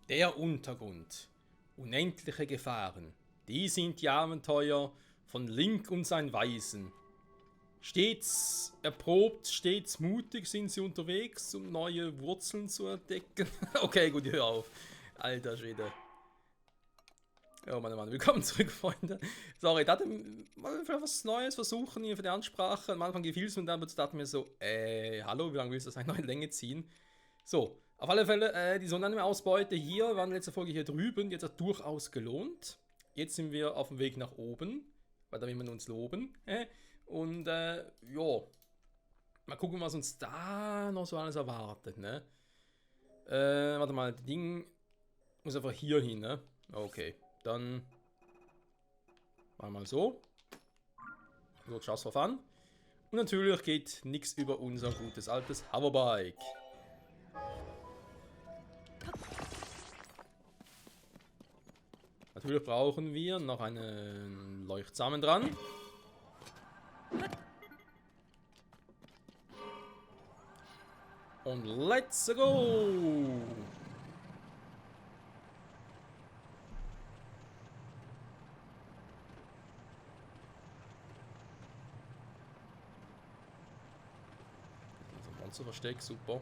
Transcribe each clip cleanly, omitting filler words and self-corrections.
Der Untergrund. Unendliche Gefahren. Die sind die Abenteuer von Link und seinen Weisen. Stets erprobt, stets mutig sind sie unterwegs, um neue Wurzeln zu entdecken. Okay, gut, hör auf. Alter Schwede. Ja, meine Mann, willkommen zurück, Freunde. Sorry, ich dachte, mal vielleicht was Neues versuchen hier für die Ansprache. Am Anfang gefiel es mir dann, aber jetzt dachte ich mir so, hallo, wie lange willst du das eigentlich noch in Länge ziehen? So, auf alle Fälle, die Sonnenausbeute hier, wir waren letzte Folge hier drüben, jetzt hat durchaus gelohnt. Jetzt sind wir auf dem Weg nach oben, weil da will man uns loben. Und, ja, mal gucken, was uns da noch so alles erwartet, ne? Warte mal, das Ding muss einfach hier hin, ne? Okay, dann machen wir mal so. So, just for fun. Und natürlich geht nichts über unser gutes altes Hoverbike. Natürlich brauchen wir noch einen Leuchtsamen dran. Und let's go! Also Monsterversteck, super.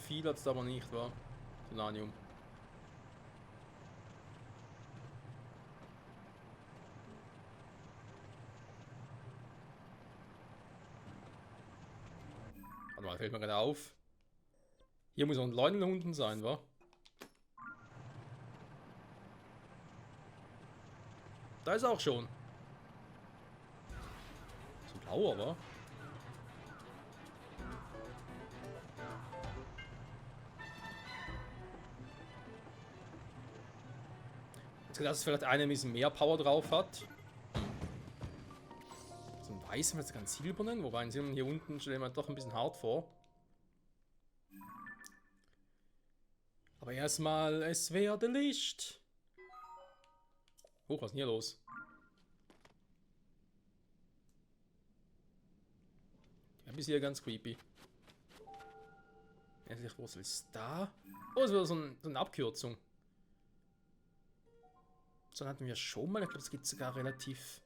Viel hat es aber nicht, wa? Solanium. Warte mal, fällt mir gerade auf. Hier muss auch ein Leunel unten sein, wa? Da ist er auch schon. So blauer, wa? Jetzt gedacht, dass vielleicht einer ein bisschen mehr Power drauf hat. So ein weißer, jetzt ganz silbernen, wobei ein silbernen hier unten stellen wir doch ein bisschen hart vor. Aber erstmal, es werde Licht. Hoch, was ist denn hier los? Ja, bis hier ganz creepy. Endlich, was ist da? Oh, es wird so eine Abkürzung. So hatten wir schon mal. Ich glaube, es geht sogar relativ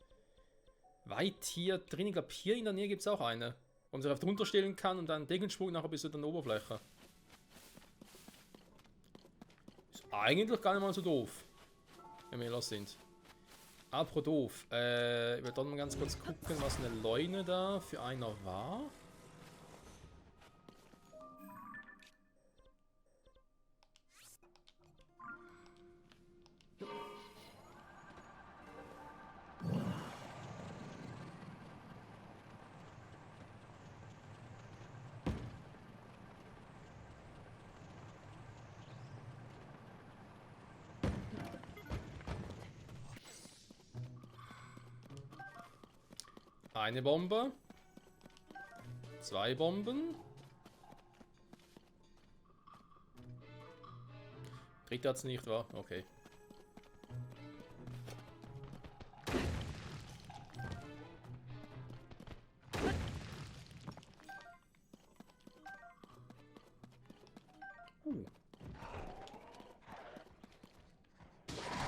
weit hier drin. Ich glaube, hier in der Nähe gibt es auch eine. Wo man sich einfach drunter stellen kann und dann Deckensprung nachher bis zu der Oberfläche. Ist eigentlich gar nicht mal so doof. Wenn wir los sind. Apropos doof. Ich will dann mal ganz kurz gucken, was eine Leune da für einer war. Eine Bombe. 2 Bomben. Dritte hat's nicht, war? Okay.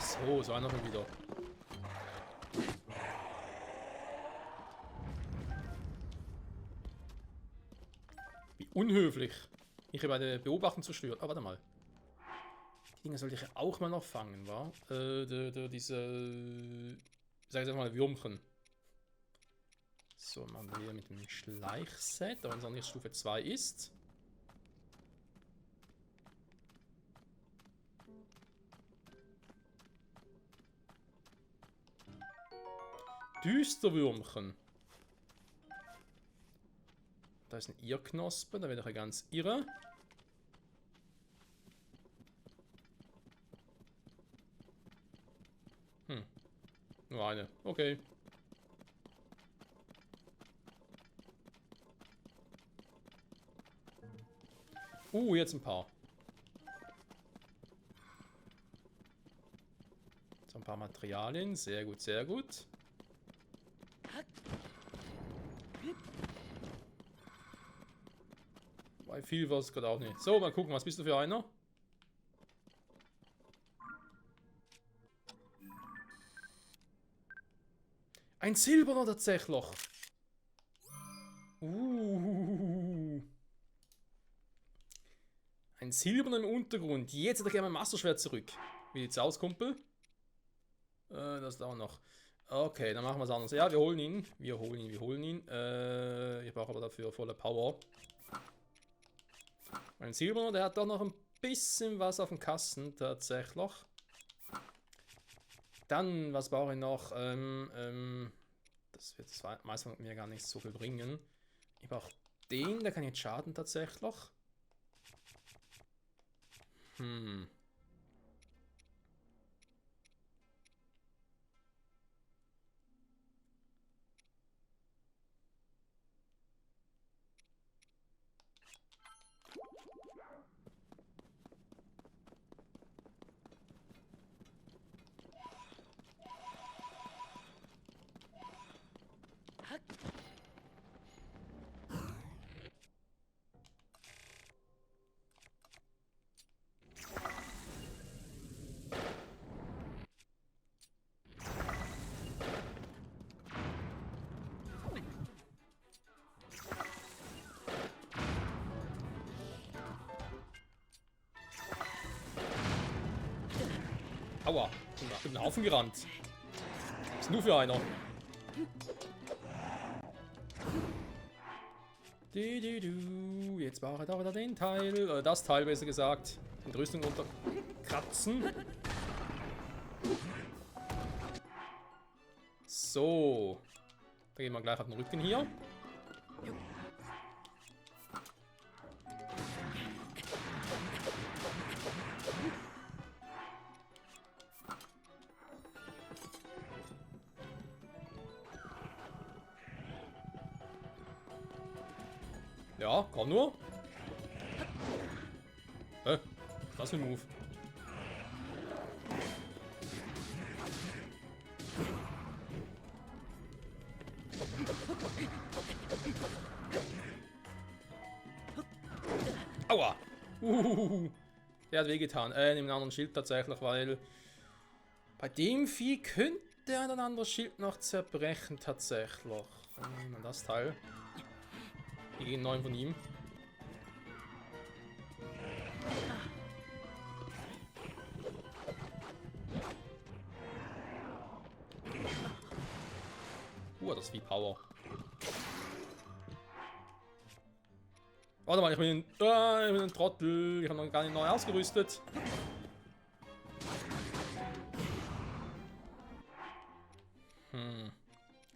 So, so einer schon wieder. Wie unhöflich. Ich habe bei der Beobachtung zerstört. Ah, warte mal. Die Dinger sollte ich auch mal noch fangen, wa? Diese. Sag ich jetzt mal, Würmchen. So, machen wir wieder mit dem Schleichset, da unser nicht Stufe 2 ist. Düsterwürmchen. Da ist ein Irrknospe, da werde ich ja ganz irre. Nur eine. Okay. Jetzt ein paar. So ein paar Materialien. Sehr gut, sehr gut. Weil viel war es gerade auch nicht. So, mal gucken, was bist du für einer? Ein Silberner tatsächlich. Ein Silberner im Untergrund. Jetzt hätte ich gerne mein Masterschwert zurück. Wie sieht's aus, Kumpel? Das dauert noch. Okay, dann machen wir es anders. Ja, wir holen ihn. Wir holen ihn. Ich brauche aber dafür volle Power. Ein Silberner, der hat doch noch ein bisschen was auf dem Kasten, tatsächlich. Dann, was brauche ich noch? Das wird meistens mir gar nicht so viel bringen. Ich brauche den, der kann jetzt schaden, tatsächlich. Aua, ich bin einen Haufen gerannt. Was ist denn du für einer? Jetzt brauche ich da wieder den Teil, das Teil besser gesagt. Die Rüstung unterkratzen. So. Da gehen wir gleich auf den Rücken hier. Ja, komm nur. Was für ein Move. Aua. Der hat wehgetan. Neben einem anderen Schild tatsächlich, weil bei dem Vieh könnte ein anderes Schild noch zerbrechen tatsächlich. Das Teil. Wir gehen 9 von ihm. Das ist wie Power. Warte mal, ich bin ein Trottel. Ich habe noch gar nicht neu ausgerüstet.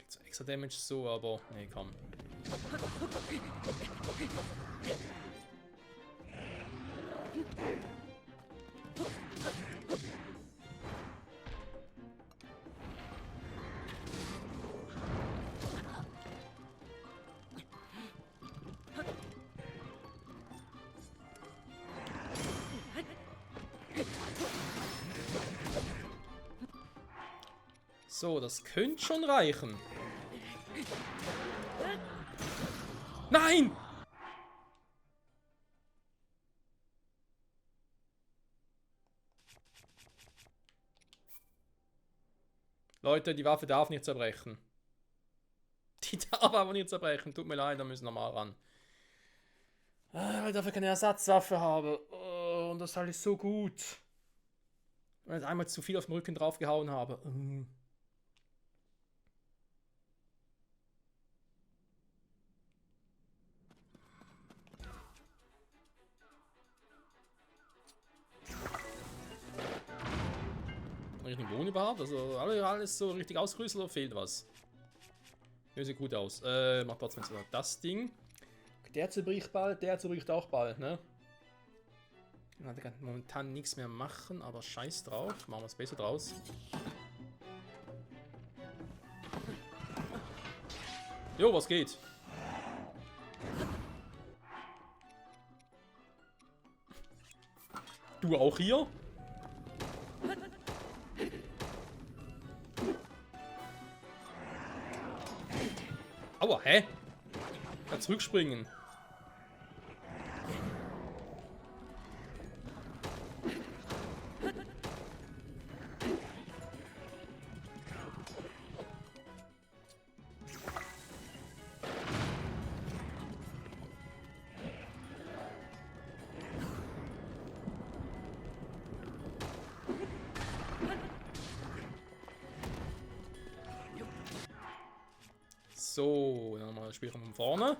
So extra Damage so, aber nee, komm. So, das könnte schon reichen. Nein! Leute, die Waffe darf nicht zerbrechen. Die darf aber nicht zerbrechen. Tut mir leid, da müssen wir mal ran. Weil ich dafür keine Ersatzwaffe habe. Oh, und das Teil ist so gut. Weil ich einmal zu viel auf den Rücken draufgehauen habe. Richtig Boden überhaupt? Also alles so richtig ausgerüstet oder fehlt was? Ja, sieht gut aus. Macht trotzdem so das Ding. Der zerbricht bald, der zerbricht auch bald, ne? Der kann momentan nichts mehr machen, aber scheiß drauf. Machen wir es besser draus. Jo, was geht? Du auch hier? Aua, hä? Kann zurückspringen. So, dann mal spielen wir von vorne.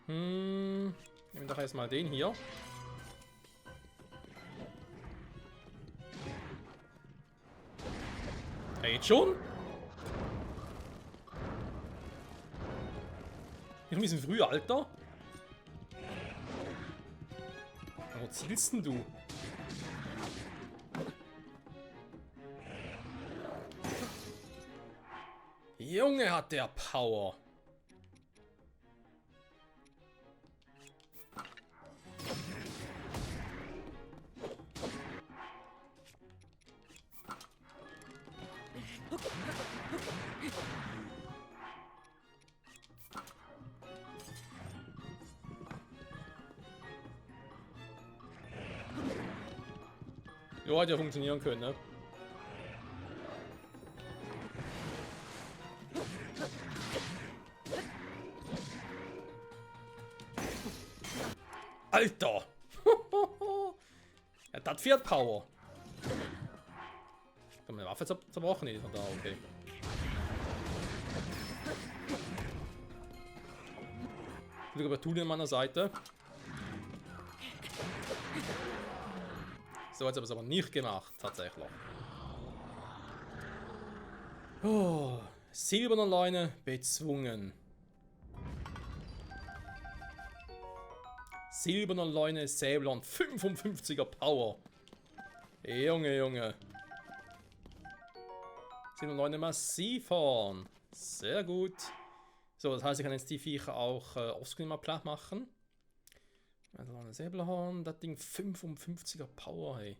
Nehmen wir doch erstmal den hier. Ja, jetzt schon? Ich ein bisschen früh, Alter. Wo zielst denn du? Junge, hat der Power. Jo, hat ja funktionieren können, ne? Alter! Ja, das fährt Power. Kann meine Waffe zerbrochen? Nee, da, okay. Glück aber Tun an meiner Seite. So hat es aber nicht gemacht, tatsächlich. Oh, silberner Leune bezwungen. Silberner Leune Säblern, 55er Power. Junge, Junge. Silberner Leune Massivhorn. Sehr gut. So, das heißt, ich kann jetzt die Viecher auch offscreen mal platt machen. Also ein Säbelhorn, das Ding 55er Power, hey.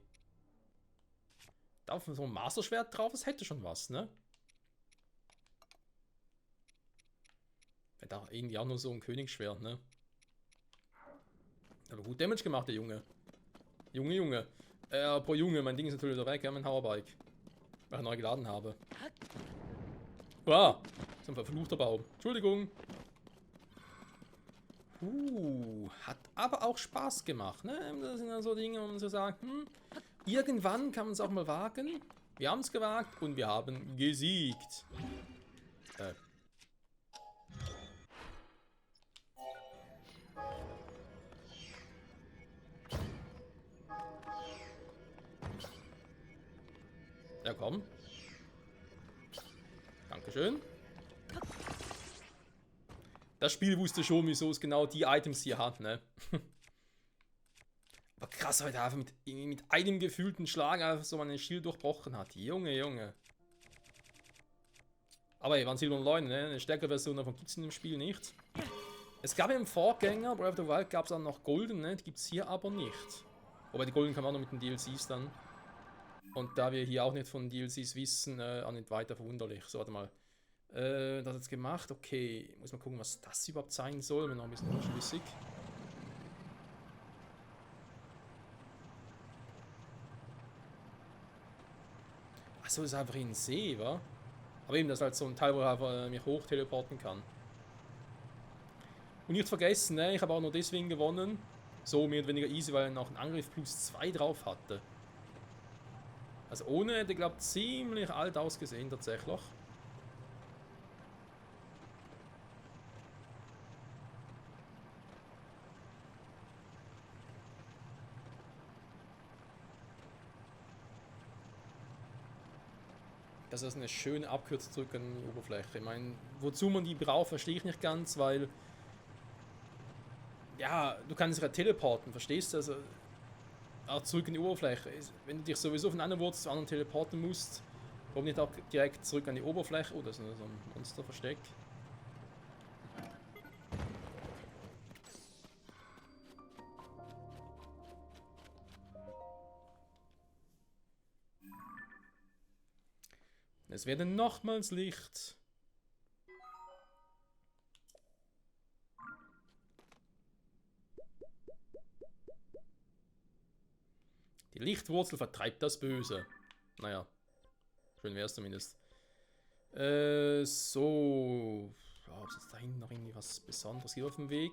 Da auf so ein Masterschwert drauf, das hätte schon was, ne? Wäre da irgendwie auch nur so ein Königsschwert, ne? Aber gut Damage gemacht, der Junge. Junge. Pro Junge, mein Ding ist natürlich wieder weg, ja, mein Powerbike. Weil ich neu geladen habe. Wow, das ist ein verfluchter Baum. Entschuldigung. Hat aber auch Spaß gemacht, ne? Das sind ja so Dinge, wo man so sagt, irgendwann kann man es auch mal wagen. Wir haben es gewagt und wir haben gesiegt. Ja, komm. Dankeschön. Das Spiel wusste schon, wieso es genau die Items hier hat, ne? Aber krass, heute einfach mit einem gefühlten Schlag einfach so mein Schild durchbrochen hat. Junge. Aber hier waren Silber und Leune, ne? Eine stärkere Version davon gibt es in dem Spiel nicht. Es gab ja im Vorgänger, Breath of the Wild, gab es dann noch Golden, ne? Die gibt es hier aber nicht. Wobei die Golden kann man auch noch mit den DLCs dann. Und da wir hier auch nicht von DLCs wissen, auch nicht weiter verwunderlich. So, warte mal. Das jetzt gemacht. Okay, muss mal gucken, was das überhaupt sein soll. Bin noch ein bisschen unschlüssig. Achso, das ist einfach in den See, wa? Aber eben, das ist halt so ein Teil, wo ich einfach mich hoch teleporten kann. Und nicht vergessen, ne, ich habe auch nur deswegen gewonnen. So mehr oder weniger easy, weil er noch einen Angriff plus 2 drauf hatte. Also ohne hätte, glaube ich, ziemlich alt ausgesehen tatsächlich. Das ist eine schöne Abkürzung zurück an die Oberfläche. Ich meine, wozu man die braucht, verstehe ich nicht ganz, weil... Ja, du kannst ja teleporten, verstehst du? Also, auch zurück in die Oberfläche. Wenn du dich sowieso von einer Wurzel zu anderen teleporten musst, warum nicht auch direkt zurück an die Oberfläche? Oh, das ist so ein Monsterversteck. Es werde nochmals Licht. Die Lichtwurzel vertreibt das Böse. Naja, schön wäre es zumindest. So. Ja, ob es jetzt da hinten noch irgendwie was Besonderes gibt auf dem Weg?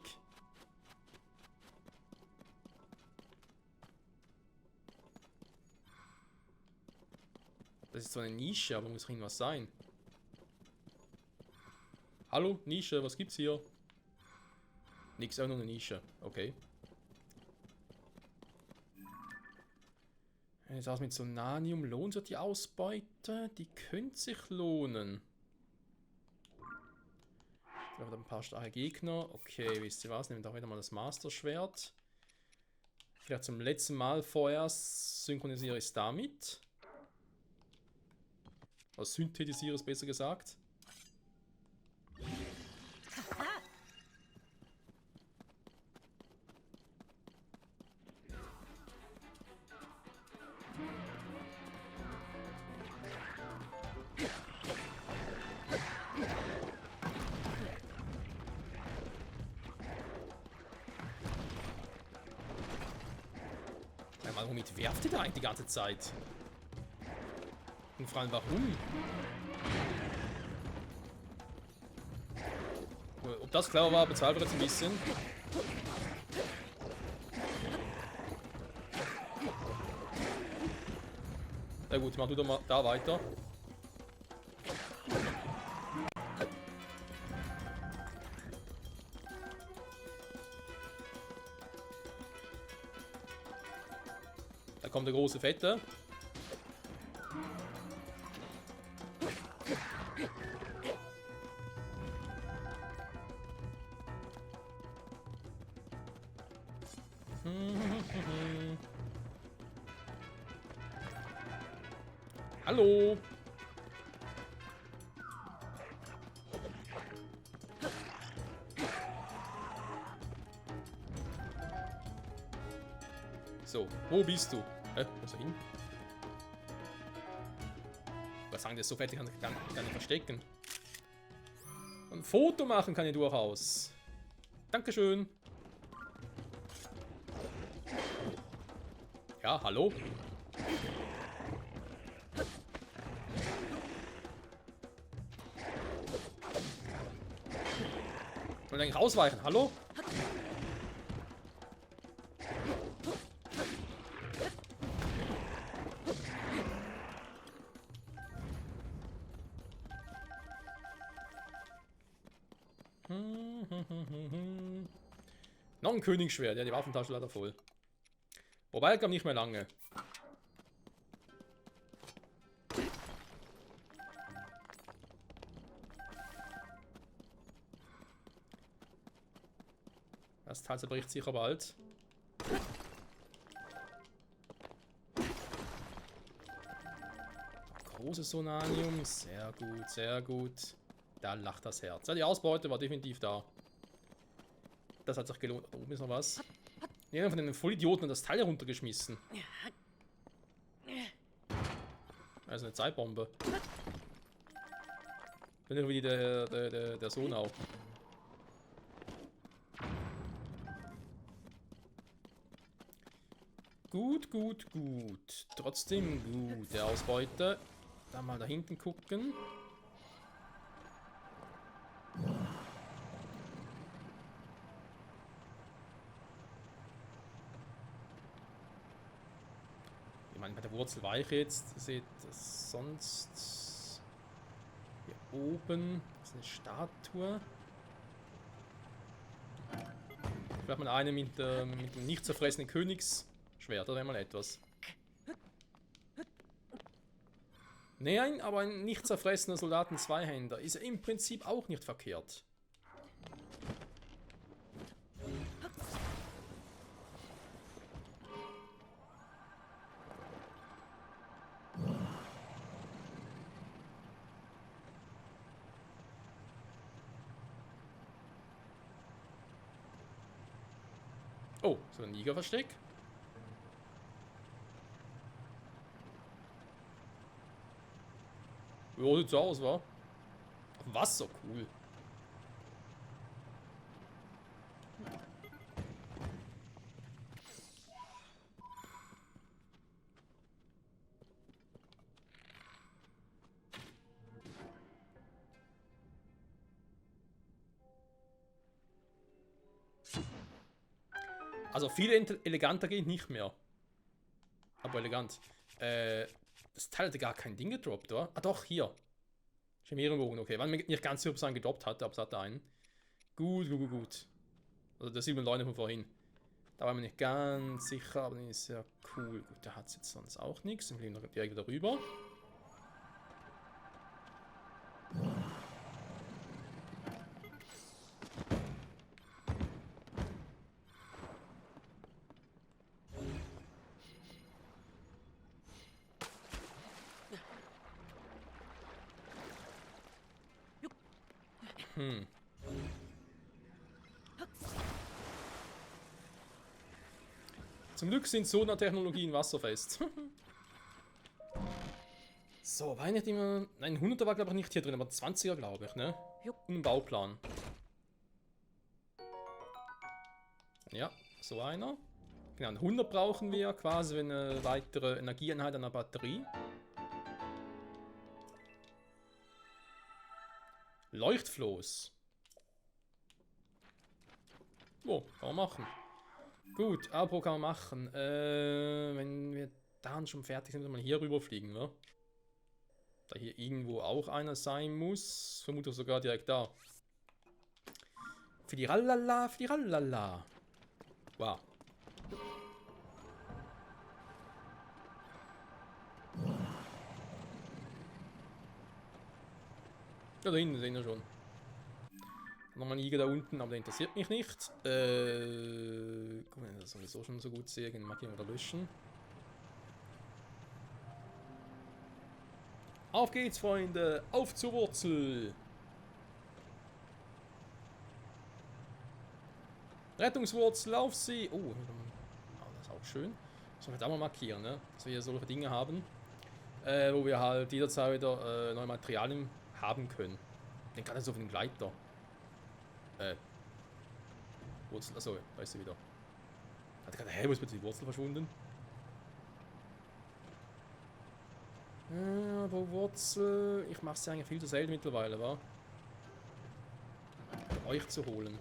Das ist so eine Nische, aber muss irgendwas sein. Hallo, Nische, was gibt's hier? Nix, auch nur eine Nische. Okay. Jetzt aus mit Sonanium lohnt sich die Ausbeute? Die könnte sich lohnen. Ich habe ein paar starke Gegner. Okay, wisst ihr was? Nehmt auch wieder mal das Master-Schwert. Vielleicht zum letzten Mal vorerst synchronisiere ich es damit. Oder synthetisiere es besser gesagt. Womit werft ihr da eigentlich die ganze Zeit? Und vor allem warum? Ob das klar war, bezahlt wir jetzt ein bisschen. Na gut, mach du doch mal da weiter. Da kommt der große Fette. Hallo. So, wo bist du? Wo ist er hin? Was sagen, der ist so fertig, kann ich verstecken. Ein Foto machen kann ich durchaus. Dankeschön. Ja, hallo? Ich will eigentlich ausweichen. Hallo? Noch ein Königsschwert. Ja, die Waffentasche leider voll. Wobei, ich glaube nicht mehr lange. Das Teil zerbricht sicher bald. Großes Sonanium. Sehr gut, sehr gut. Da lacht das Herz. Ja, die Ausbeute war definitiv da. Das hat sich gelohnt. Da oben ist noch was. Jeder von den Vollidioten hat das Teil heruntergeschmissen. Also eine Zeitbombe. Bin ja wie der Sohn auch. Gut, gut, gut. Trotzdem gute Ausbeute. Da mal da hinten gucken. Ich meine, bei der Wurzel war ich jetzt. Seht das sonst. Hier oben ist eine Statue. Vielleicht mal eine mit dem nicht zerfressenen Königsschwert oder einmal etwas. Nein, aber ein nicht zerfressener Soldaten-Zweihänder ist im Prinzip auch nicht verkehrt. Oh, so ein Nigerversteck. Ja, sieht so aus, wa? Wasser, cool. Also viel eleganter geht nicht mehr. Aber elegant. Das Teil hat gar kein Ding gedroppt, oder? Ah doch, hier. Chimärenbogen, okay. Weil man nicht ganz sicher, ob es einen gedroppt hatte, aber es hatte einen. Gut, gut, gut, gut. Also der 7 Leute von vorhin. Da war man nicht ganz sicher, aber den ist ja cool. Gut, der hat jetzt sonst auch nichts. Dann fliegen wir direkt wieder rüber. Zum Glück sind Sonar-Technologien wasserfest. So, war nicht immer... Nein, 100er war glaube ich nicht hier drin, aber 20er glaube ich, ne? Und ein Bauplan. Ja, so einer. Genau, 100 brauchen wir quasi für eine weitere Energieeinheit an der Batterie. Leuchtfloß. Oh, kann man machen. Gut, Abo kann man machen. Wenn wir dann schon fertig sind, müssen wir hier rüberfliegen, ne? Da hier irgendwo auch einer sein muss. Vermutlich sogar direkt da. Für die Rallala, für die Rallala. Wow. Ja, da hinten sehen wir schon. Nochmal ein Jäger da unten, aber der interessiert mich nicht. Guck mal, das sowieso schon so gut sehe, den markieren oder löschen. Auf geht's, Freunde! Auf zur Wurzel! Rettungswurzel auf sie! Oh, das ist auch schön. Das sollen wir da mal markieren, ne? Dass wir hier solche Dinge haben. Wo wir halt jederzeit wieder neue Materialien haben können. Den kann er so auf den Gleiter. Wurzel, achso, da ist sie wieder. Hat gerade, hä, wo ist bitte die Wurzel verschwunden? Aber Wurzel, ich mache sie eigentlich viel zu selten mittlerweile, wa? Um euch zu holen.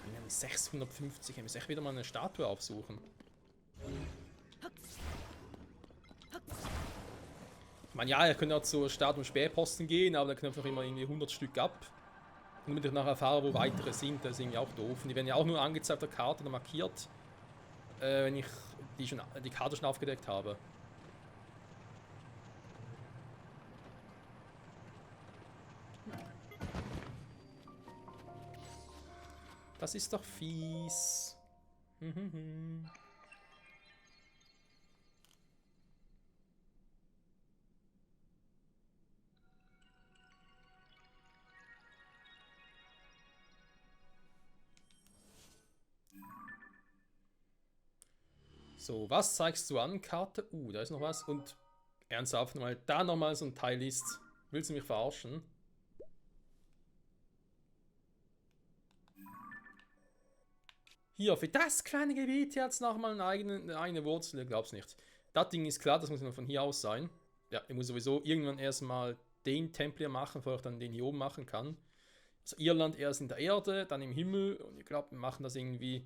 Wir haben 650, ich muss echt wieder mal eine Statue aufsuchen. Ich meine, ja, ihr könnt auch zur Start- und Spähposten gehen, aber da knöpft auch immer irgendwie 100 Stück ab. Und damit ich nachher erfahre, wo weitere sind, das ist irgendwie auch doof. Und die werden ja auch nur angezeigt auf der Karte oder markiert, wenn ich die Karte schon aufgedeckt habe. Das ist doch fies. So, was zeigst du an? Karte? Da ist noch was. Und ernsthaft, weil da nochmal so ein Teil ist. Willst du mich verarschen? Hier, für das kleine Gebiet jetzt nochmal eine eigene Wurzel. Ich glaub's nicht. Das Ding ist klar, das muss nur von hier aus sein. Ja, ich muss sowieso irgendwann erstmal den Tempel hier machen, bevor ich dann den hier oben machen kann. Also Irland erst in der Erde, dann im Himmel. Und ich glaube, wir machen das irgendwie...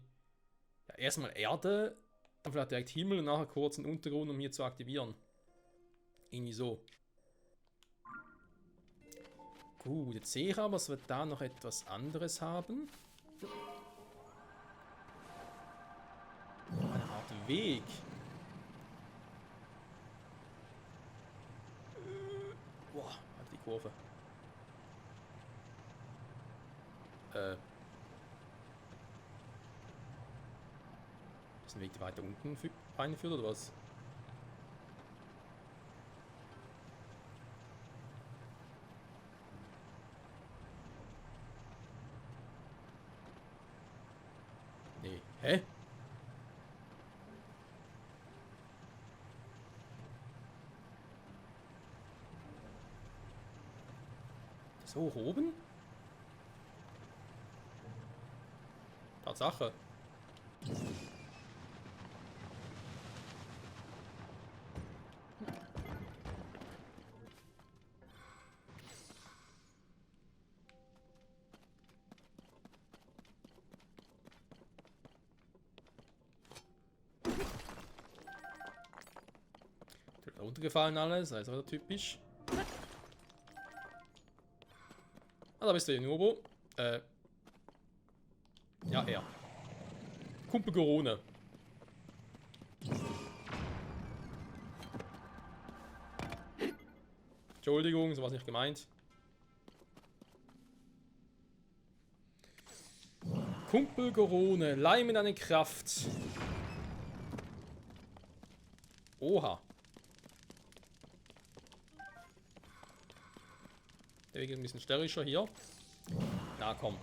Ja, erstmal Erde, dann vielleicht direkt Himmel und nachher kurz einen Untergrund, um hier zu aktivieren. Irgendwie so. Gut, jetzt sehe ich aber, dass wir da noch etwas anderes haben. Eine Art Weg. Boah, halt die Kurve. Ist ein Weg, der weiter unten reinführt oder was? Nee. Hä? Das hoch oben? Tatsache. runtergefallen alles, also wieder typisch. Ah, da bist du, Nubo. Ja, er. Kumpel Corona. Entschuldigung, so war es nicht gemeint. Kumpel Corona, leih mir deine Kraft. Oha. Der Weg ist ein bisschen störrischer hier. Na komm.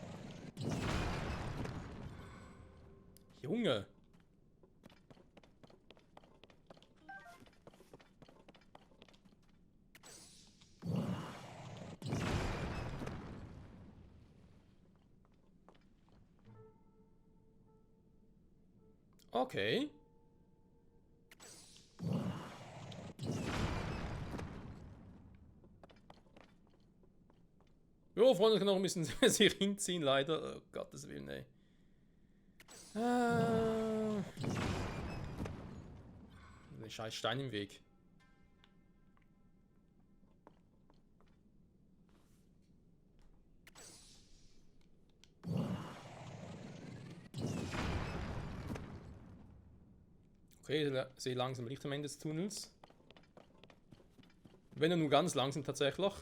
Junge. Okay. Jo, Freunde, kann noch ein bisschen sich hinziehen, leider. Oh, Gottes Willen, ey. Ein scheiß Stein im Weg. Okay, ich sehe langsam Licht am Ende des Tunnels. Wenn er nur ganz langsam tatsächlich.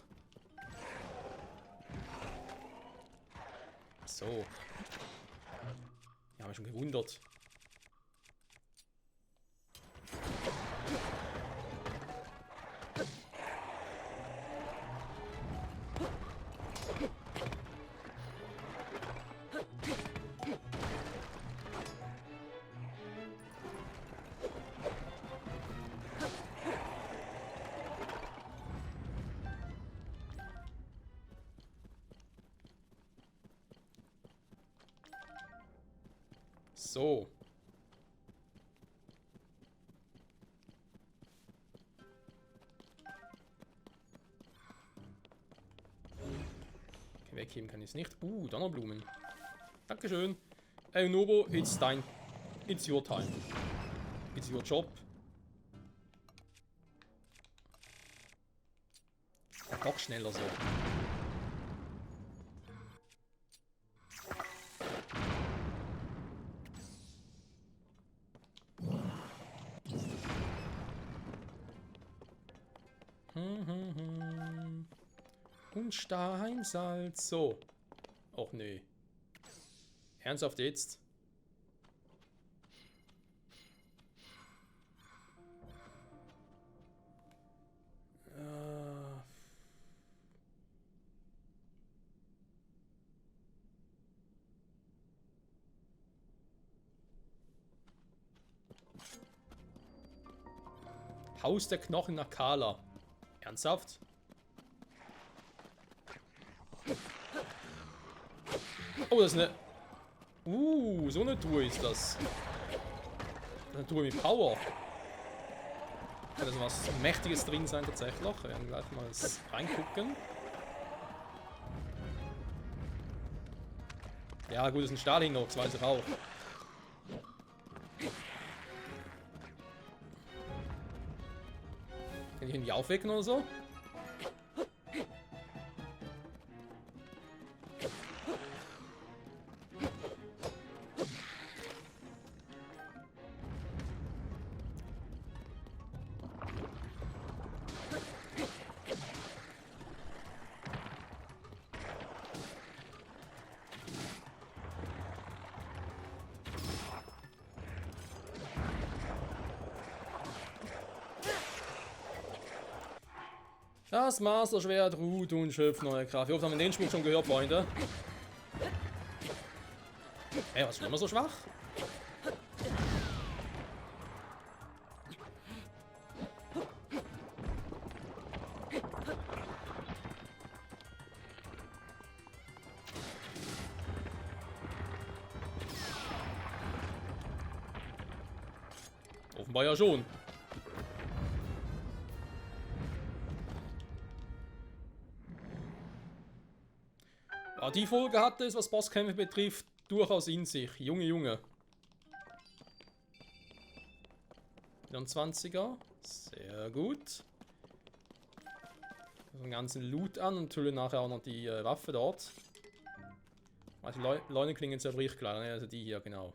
So. Ja, mich schon gewundert. So. Okay, wegheben kann ich es nicht. Donnerblumen. Dankeschön. Hey, Nobo, it's your time. It's your job. Ja, doch schneller so. Und Steinsalz. So. Och nee. Ernsthaft jetzt? Haus der Knochen nach Kala. Ernsthaft? Oh, das ist eine... so eine Truhe ist das. Eine Truhe mit Power. Kann da was Mächtiges drin sein tatsächlich. Wir werden gleich mal reingucken. Ja gut, das ist ein Stahlhinox, weiß ich auch. Kann ich irgendwie aufwecken oder so? Das Master-Schwert ruht und schöpft neue Kraft. Ich hoffe, haben wir den Spruch schon gehört, Freunde. Ey, was ist schon immer so schwach? Offenbar ja schon. Ja, die Folge hatte es, was Bosskämpfe betrifft, durchaus in sich. Junge, Junge. 24er. Sehr gut. Den ganzen Loot an und hülle nachher auch noch die Waffe dort. Also Leuneklingen zerbricht klar, ne? Also die hier, genau.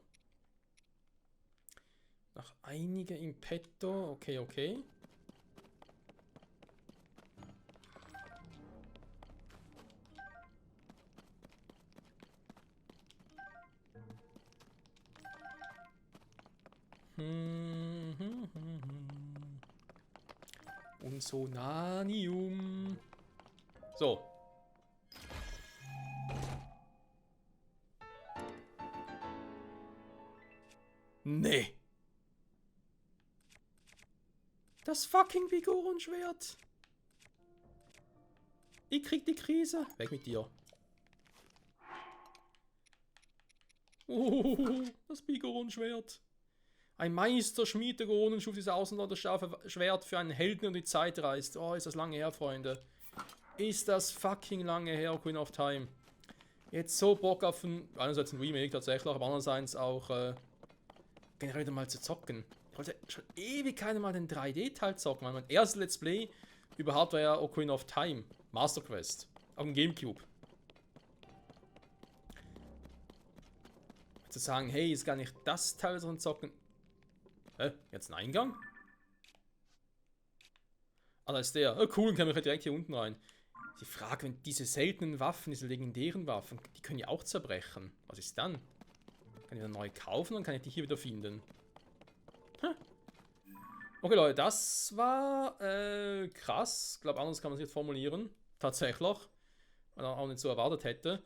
Noch einige im Petto. Okay, okay. Und Sonanium. So. Nee. Das fucking Vigorenschwert. Ich krieg die Krise. Weg mit dir. Oh, das Vigorenschwert. Ein Meisterschmied der Gonen schuf dieses außerordentliche Schwert für einen Helden und die Zeit reist. Oh, ist das lange her, Freunde. Ist das fucking lange her, Queen of Time. Jetzt so Bock auf einerseits ein Remake tatsächlich, aber andererseits auch generell wieder mal zu zocken. Ich wollte schon ewig keine Mal den 3D-Teil zocken, weil mein erstes Let's Play überhaupt war ja Ocarina of Time. Master Quest. Auf dem Gamecube. Zu sagen, hey, ist gar nicht das Teil so ein Zocken. Hä? Jetzt ein Eingang? Ah, da ist der. Oh, cool, dann kann ich direkt hier unten rein. Die Frage, wenn diese seltenen Waffen, diese legendären Waffen, die können ja auch zerbrechen. Was ist dann? Kann ich wieder neu kaufen und kann ich die hier wieder finden? Hm. Okay, Leute, das war krass. Ich glaube, anders kann man es nicht formulieren. Tatsächlich. Weil er auch nicht so erwartet hätte.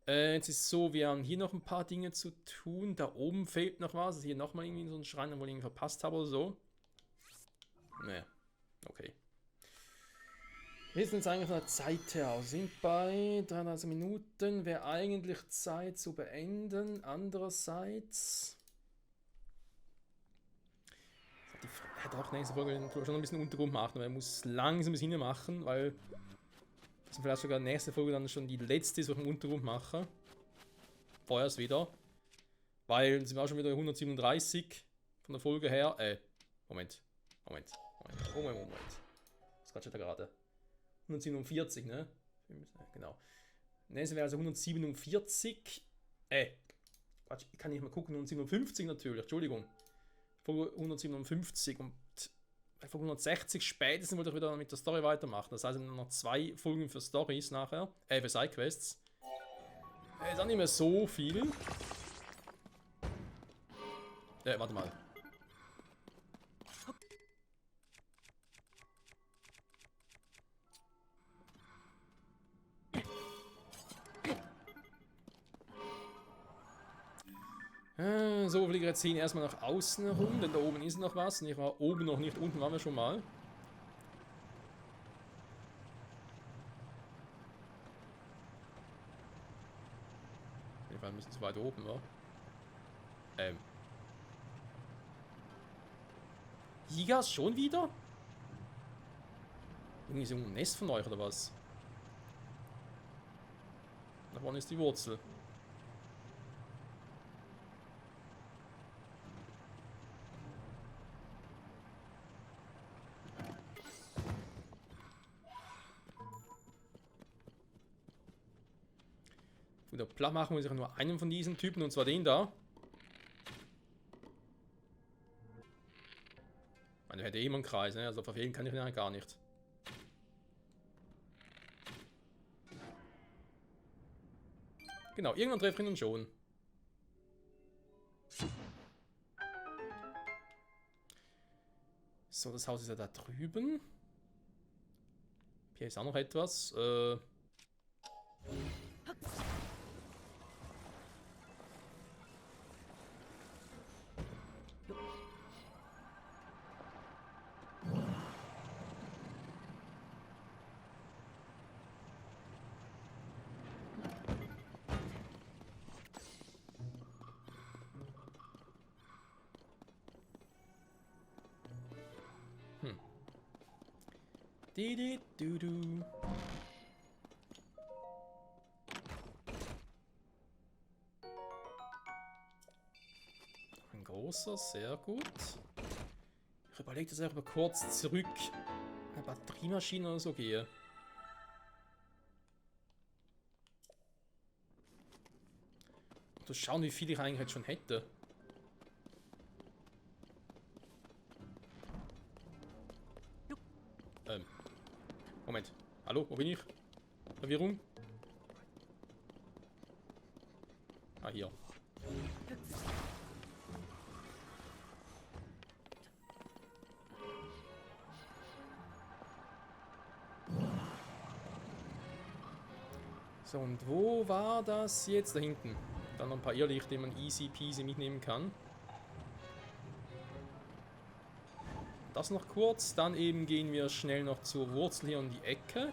Jetzt ist es so, wir haben hier noch ein paar Dinge zu tun. Da oben fehlt noch was. Also hier nochmal irgendwie so ein Schrein, wo ich ihn verpasst habe oder so. Naja, okay. Wir sind jetzt eigentlich von der Zeit her aus. Sind bei 33 Minuten. Wäre eigentlich Zeit zu beenden. Andererseits. Er hat auch nächste Folge schon ein bisschen Untergrund machen, aber er muss langsam bis hin machen, weil das vielleicht sogar nächste Folge dann schon die letzte ist, was ich im Untergrund mache. Vorerst wieder. Weil sind wir auch schon wieder 137 von der Folge her. Moment. Was quatscht da gerade? 147, ne? Genau. Nächste wäre also 147. Quatsch, ich kann nicht mal gucken. 157 natürlich, Entschuldigung. Folge 157 und bei Folge 160 spätestens wollte ich wieder mit der Story weitermachen. Das heißt, noch 2 Folgen für Stories nachher. Für Sidequests. Ist auch nicht mehr so viel. Warte mal. So, wir ziehen erstmal nach außen herum, denn da oben ist noch was. Ich war oben noch nicht, unten waren wir schon mal. Auf jeden Fall müssen wir weiter oben, wa? Gigas schon wieder? Irgendwie so ein Nest von euch oder was? Da vorne ist die Wurzel. Wieder platt machen muss ich nur einen von diesen Typen, und zwar den da. Ich meine, hätte immer einen Kreis, ne? Also verfehlen kann ich den gar nicht. Genau, irgendwann treffe ich ihn schon. So, das Haus ist ja da drüben. Hier ist auch noch etwas. Du. Ein großer, sehr gut. Ich überlege, dass ich aber kurz zurück eine Batteriemaschine oder so gehe. Und schauen, wie viel ich eigentlich jetzt schon hätte. Moment. Hallo, wo bin ich? Verwirrung? Ah, hier. So, und wo war das jetzt? Da hinten. Dann noch ein paar Irrlichter, die man easy peasy mitnehmen kann. Das noch kurz. Dann eben gehen wir schnell noch zur Wurzel hier um die Ecke.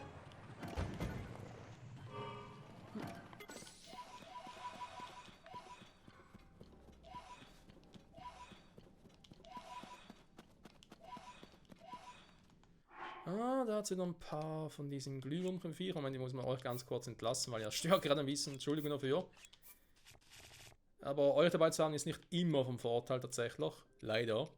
Ah, da hat sie noch ein paar von diesen Glühwürmchen-Viechern. Die muss man euch ganz kurz entlassen, weil ihr stört gerade ein bisschen. Entschuldigung dafür. Aber euch dabei zu haben ist nicht immer vom Vorteil tatsächlich. Leider.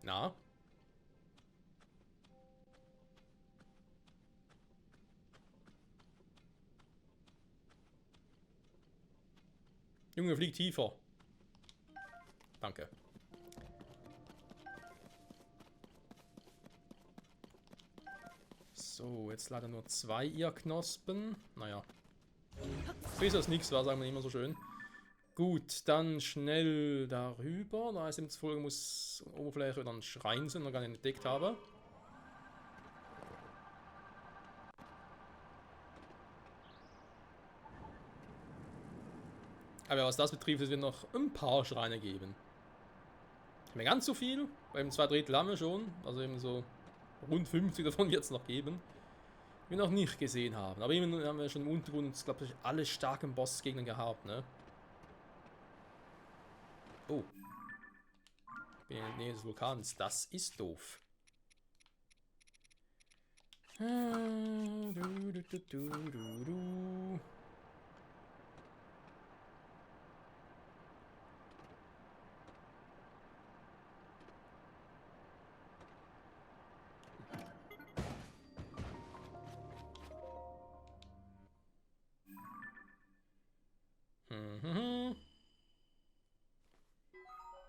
Na? Junge, flieg tiefer. Danke. So, jetzt leider nur 2 Irrknospen. Naja. Besser als nichts war, sagen wir immer so schön. Gut, dann schnell darüber. Da ist jetzt Folge muss Oberfläche oder ein Schrein sein, noch gar nicht entdeckt habe. Aber was das betrifft, es wird noch ein paar Schreine geben. Nicht mehr ganz so viel, weil eben 2/3 haben wir schon. Also eben so rund 50 davon wird es noch geben. Die wir noch nicht gesehen haben. Aber eben haben wir schon im Untergrund, glaube ich, alle starken Bossgegner gehabt, ne? Oh. Ich bin in der Nähe des Vulkans. Das ist doof.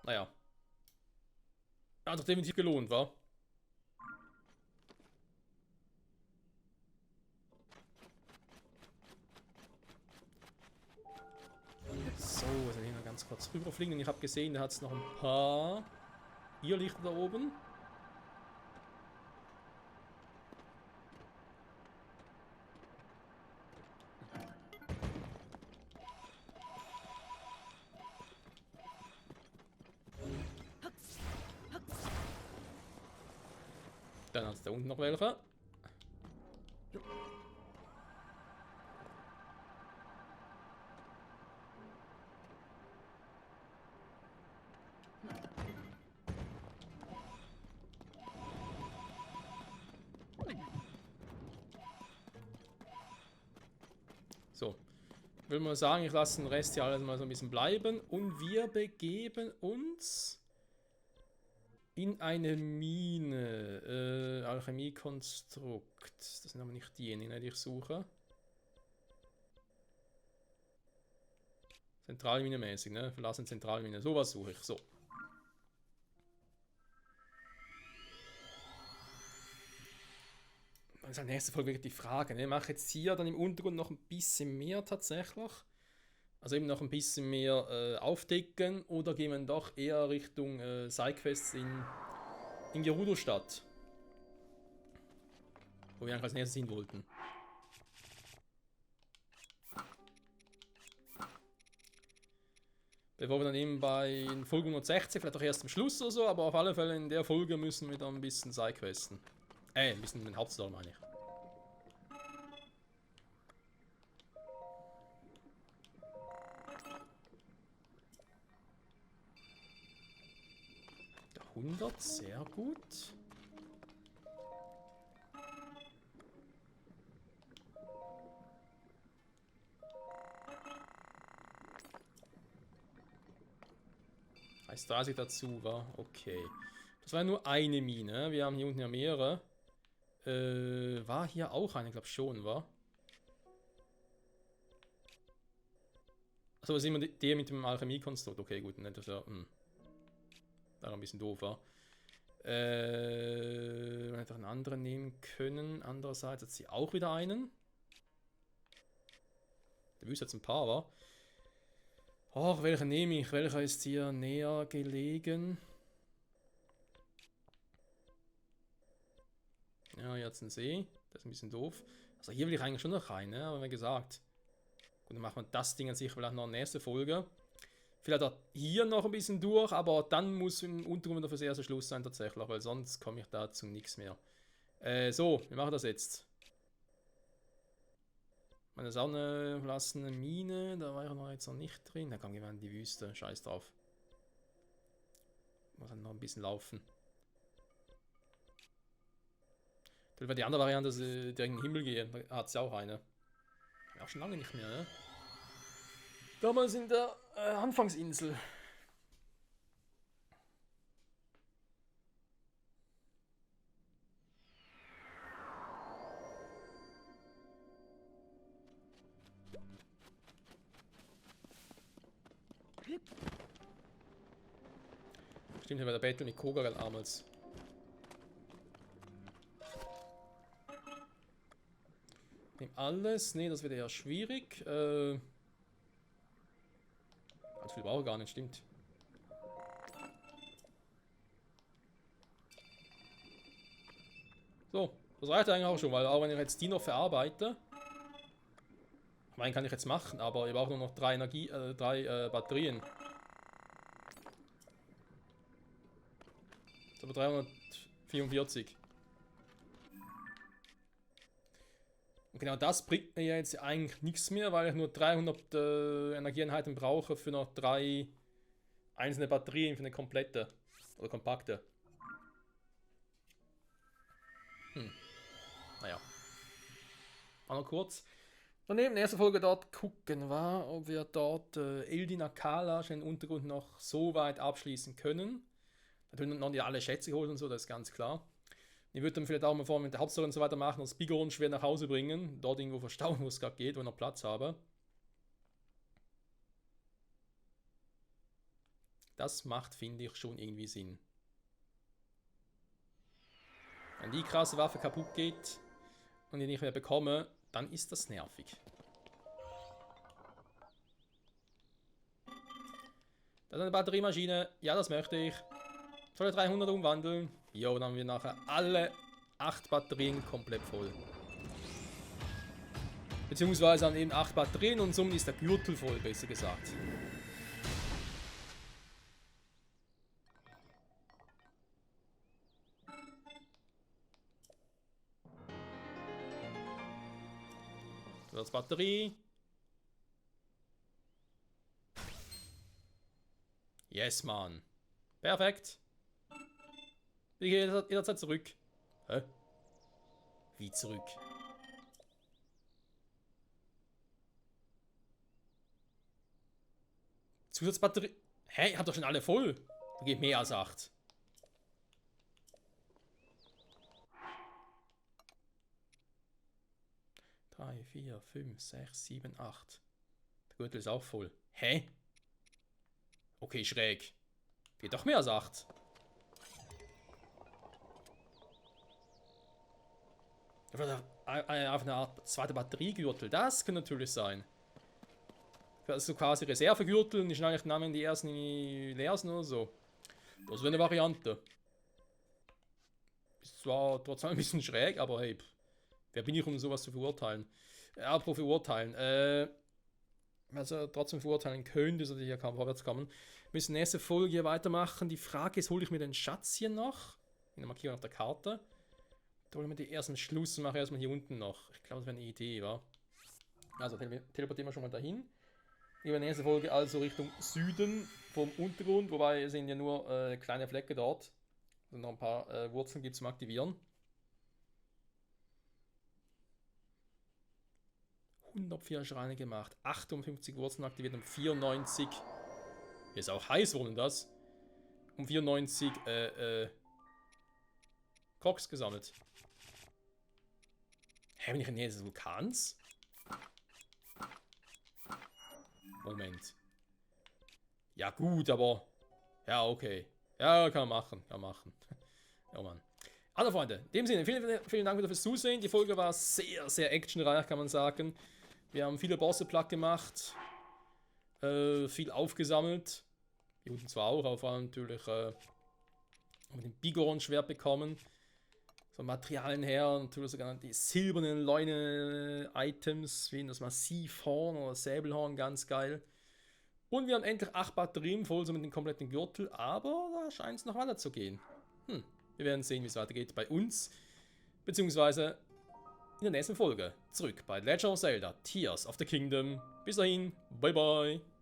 Naja. Hat doch definitiv gelohnt, wa? So, jetzt hier noch ganz kurz rüberfliegen. Ich habe gesehen, da hat es noch ein paar Irrlichter da oben. Dann hat es da unten noch welche. So. Ich will mal sagen, ich lasse den Rest hier alles mal so ein bisschen bleiben. Und wir begeben uns in eine Mine. Alchemiekonstrukt. Das sind aber nicht diejenigen, die ich suche. Zentralmine mäßig, ne? Verlassen Zentralmine. Sowas suche ich. So. Das ist die nächste Folge wirklich die Frage. Ne? Ich mache jetzt hier dann im Untergrund noch ein bisschen mehr tatsächlich. Also eben noch ein bisschen mehr aufdecken. Oder gehen wir doch eher Richtung Sidequests in Gerudo-Stadt. Wo wir eigentlich als nächstes hin wollten. Bevor wir dann eben bei Folge 160, vielleicht auch erst am Schluss oder so, aber auf alle Fälle in der Folge müssen wir dann ein bisschen Sidequesten. Ein bisschen den Hauptstory meine ich. 100, sehr gut. Heißt 30 dazu, war okay. Das war nur eine Mine. Wir haben hier unten ja mehrere. War hier auch eine, glaube ich schon, war? Achso, das ist immer der mit dem Alchemiekonstrukt. Okay, gut, ne, das wäre ein bisschen doof, war. Man hätte auch einen anderen nehmen können. Andererseits hat sie auch wieder einen. Der Wüste jetzt ein paar, war. Ach, welcher nehme ich? Welcher ist hier näher gelegen? Ja, jetzt ein See. Das ist ein bisschen doof. Also hier will ich eigentlich schon noch rein, ne? Aber wie gesagt. Gut, dann machen wir das Ding an sich vielleicht noch in der nächsten Folge. Vielleicht auch hier noch ein bisschen durch, aber dann muss im Untergrund wieder fürs erste Schluss sein tatsächlich, weil sonst komme ich da zu nichts mehr. So, wir machen das jetzt. Meine Sonne verlassene Mine, da war ich noch jetzt noch nicht drin. Da kann ich in die Wüste, scheiß drauf. Muss dann noch ein bisschen laufen. Das wäre die andere Variante, dass ich direkt in den Himmel gehe. Da hat es ja auch eine. Ja, auch schon lange nicht mehr, ne? Damals in der Anfangsinsel. Stimmt, hier war der Battle mit Kogarel damals. Nimm alles. Ne, das wird eher schwierig. Ganz viel brauche ich gar nicht, stimmt. So, das reicht eigentlich auch schon, weil auch wenn ich jetzt die noch verarbeite. Ich meine, kann ich jetzt machen, aber ich brauche nur noch drei Batterien. Das ist aber 344. Und genau das bringt mir jetzt eigentlich nichts mehr, weil ich nur 300 Energieeinheiten brauche für noch 3 einzelne Batterien für eine komplette oder kompakte. Naja. Mal noch kurz. Daneben in der ersten Folge dort gucken war, ob wir dort Eldin Akala schon im Untergrund noch so weit abschließen können. Natürlich noch nicht alle Schätze geholt und so, das ist ganz klar. Ich würde dann vielleicht auch mal vor mit der Hauptstory und so weiter machen und das Bigeron schwer nach Hause bringen. Dort irgendwo verstauen, wo es gerade geht, wo ich noch Platz habe. Das macht, finde ich, schon irgendwie Sinn. Wenn die krasse Waffe kaputt geht und ich nicht mehr bekomme, dann ist das nervig. Das ist eine Batteriemaschine. Ja, das möchte ich. Soll ich 300 umwandeln? Jo, dann haben wir nachher alle 8 Batterien komplett voll. Beziehungsweise dann eben 8 Batterien und somit ist der Gürtel voll, besser gesagt. So, das Batterie. Yes, Mann. Perfekt. Ich gehe jederzeit zurück. Hä? Wie zurück? Zusatzbatterie. Hä? Ich hab doch schon alle voll. Da geht mehr als 8. Drei, 4, 5, 6, 7, 8. Der Gürtel ist auch voll. Hä? Okay, schräg. Geht doch mehr als 8. Auf eine Art zweite Batteriegürtel. Das kann natürlich sein. Also quasi Reservegürtel und die schneide ich dann in die ersten leer sind oder so. Das wäre eine Variante. Ist zwar trotzdem ein bisschen schräg, aber hey, wer bin ich, um sowas zu verurteilen? Apropos verurteilen. Also trotzdem verurteilen könnte, dass ich hier kaum vorwärts kommen. Wir müssen nächste Folge hier weitermachen. Die Frage ist, hole ich mir den Schatz hier noch? In der Markierung auf der Karte. Da holen wir die ersten Schluss und mache erstmal hier unten noch. Ich glaube, das wäre eine Idee, wa? Also teleportieren wir schon mal dahin. In der nächsten Folge also Richtung Süden vom Untergrund, wobei es sind ja nur kleine Flecke dort. noch ein paar Wurzeln gibt zum Aktivieren. 104 Schreine gemacht, 58 Wurzeln aktiviert und 94. Hier ist auch heiß, warum denn das? Um 94 Koks gesammelt. Hä, bin ich in der Nähe des Vulkans? Moment. Ja gut, aber... Ja, okay. Ja, kann man machen, kann man machen. Oh Mann. Also Freunde, in dem Sinne, vielen Dank wieder fürs Zusehen. Die Folge war sehr, sehr actionreich, kann man sagen. Wir haben viele Bosse platt gemacht. Viel aufgesammelt. Die unten zwar auch, aber vor allem natürlich haben wir den Bigoron-Schwert bekommen. Von Materialien her, natürlich sogar die silbernen Leune-Items, wie das Massivhorn oder Säbelhorn, ganz geil. Und wir haben endlich 8 Batterien voll, so mit dem kompletten Gürtel, aber da scheint es noch weiter zu gehen. Wir werden sehen, wie es weitergeht bei uns, beziehungsweise in der nächsten Folge zurück bei Legend of Zelda Tears of the Kingdom. Bis dahin, bye bye.